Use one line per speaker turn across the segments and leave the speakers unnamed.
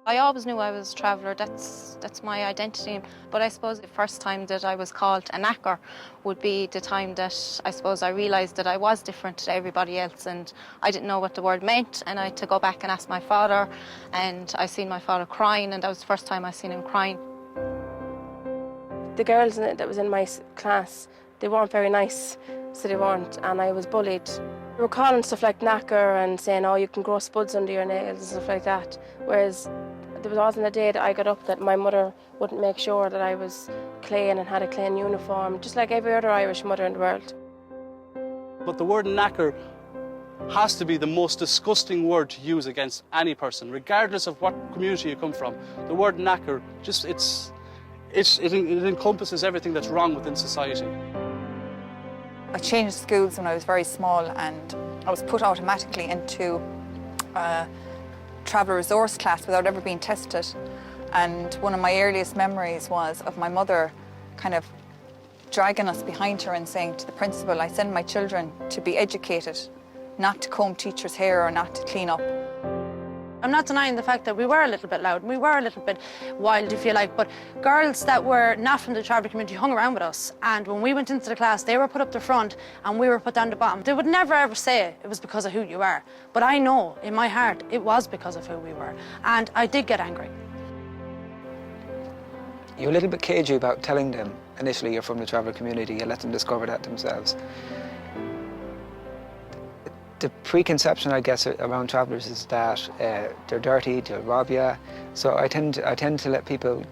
I always knew I was a traveller, that's my identity. But I suppose the first time that I was called a knacker would be the time that I suppose I realised that I was different to everybody else and I didn't know what the word meant, and I had to go back and ask my father, and I seen my father crying, and that was the first time I seen him crying.
The girls that was in my class, they weren't very nice, so they weren't, and I was bullied. They were calling stuff like knacker and saying, oh, you can grow spuds under your nails and stuff like that, whereas there wasn't a day that I got up that my mother wouldn't make sure that I was clean and had a clean uniform, just like every other Irish mother in the world.
But the word knacker has to be the most disgusting word to use against any person, regardless of what community you come from. The word knacker, just it encompasses everything that's wrong within society.
I changed schools when I was very small, and I was put automatically into a travel resource class without ever being tested. And one of my earliest memories was of my mother kind of dragging us behind her and saying to the principal, I send my children to be educated, not to comb teachers' hair or not to clean up.
I'm not denying the fact that we were a little bit loud and we were a little bit wild, if you like, but girls that were not from the traveller community hung around with us, and when we went into the class, they were put up the front and we were put down the bottom. They would never ever say it was because of who you are, but I know in my heart it was because of who we were, and I did get angry.
You're a little bit cagey about telling them initially you're from the traveller community. You let them discover that themselves. The preconception, I guess, around travellers is that they're dirty, they'll rob you. So I tend to let people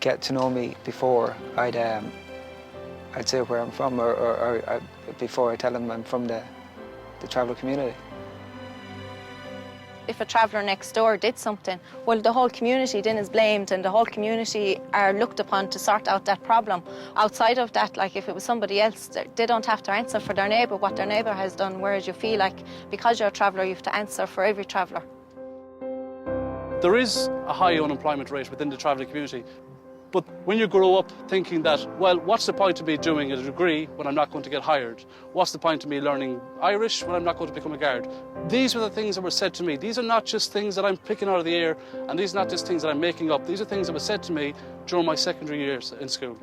get to know me before I'd say where I'm from, or before I tell them I'm from the traveller community.
If a traveller next door did something, well, the whole community then is blamed and the whole community are looked upon to sort out that problem. Outside of that, like if it was somebody else, they don't have to answer for their neighbour, what their neighbour has done, whereas you feel like because you're a traveller, you have to answer for every traveller.
There is a high unemployment rate within the travelling community, but when you grow up thinking that, well, what's the point of me doing a degree when I'm not going to get hired? What's the point of me learning Irish when I'm not going to become a guard? These were the things that were said to me. These are not just things that I'm picking out of the air, and these are not just things that I'm making up. These are things that were said to me during my secondary years in school.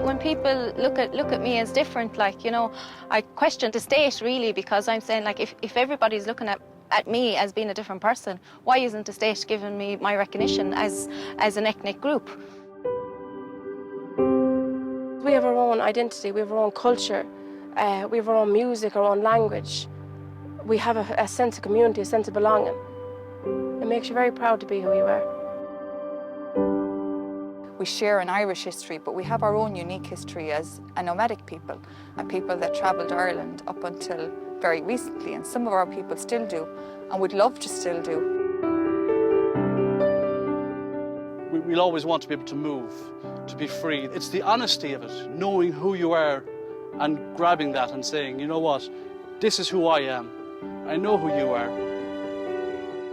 When people look at me as different, like, you know, I question the state really, because I'm saying, like, if everybody's looking at me as being a different person, why isn't the state giving me my recognition as an ethnic group?
We have our own identity, we have our own culture, we have our own music, our own language. We have a sense of community, a sense of belonging. It makes you very proud to be who you are.
We share an Irish history, but we have our own unique history as a nomadic people, and people that travelled Ireland up until very recently, and some of our people still do, and would love to still do.
We'll always want to be able to move, to be free. It's the honesty of it, knowing who you are and grabbing that and saying, you know what, this is who I am. I know who you are.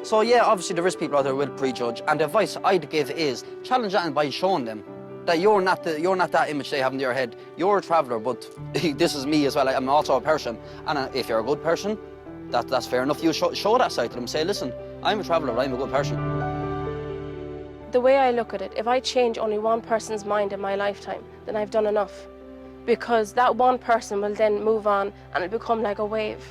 So yeah, obviously there is people out there who will prejudge, and the advice I'd give is challenge that by showing them that you're not that image they have in their head. You're a traveller, but this is me as well. I'm also a person, and if you're a good person, that's fair enough. You show that side to them. Say, listen, I'm a traveller, but I'm a good person.
The way I look at it, if I change only one person's mind in my lifetime, then I've done enough, because that one person will then move on and it'll become like a wave.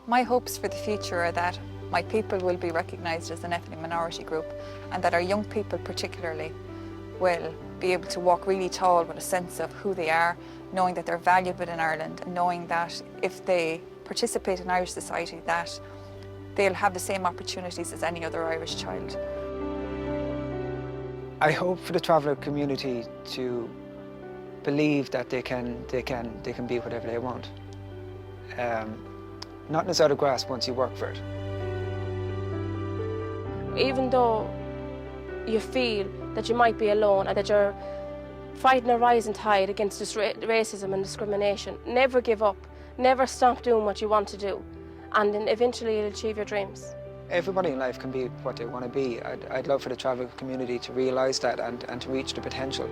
My hopes for the future are that my people will be recognised as an ethnic minority group, and that our young people particularly will be able to walk really tall with a sense of who they are, knowing that they're valued within Ireland, and knowing that if they participate in Irish society, that they'll have the same opportunities as any other Irish child.
I hope for the traveller community to believe that they can be whatever they want. Nothing is out of grasp once you work for it.
Even though you feel that you might be alone and that you're fighting a rising tide against this racism and discrimination, never give up. Never stop doing what you want to do, and then eventually you'll achieve your dreams.
Everybody in life can be what they want to be. I'd love for the travel community to realise that and to reach the potential.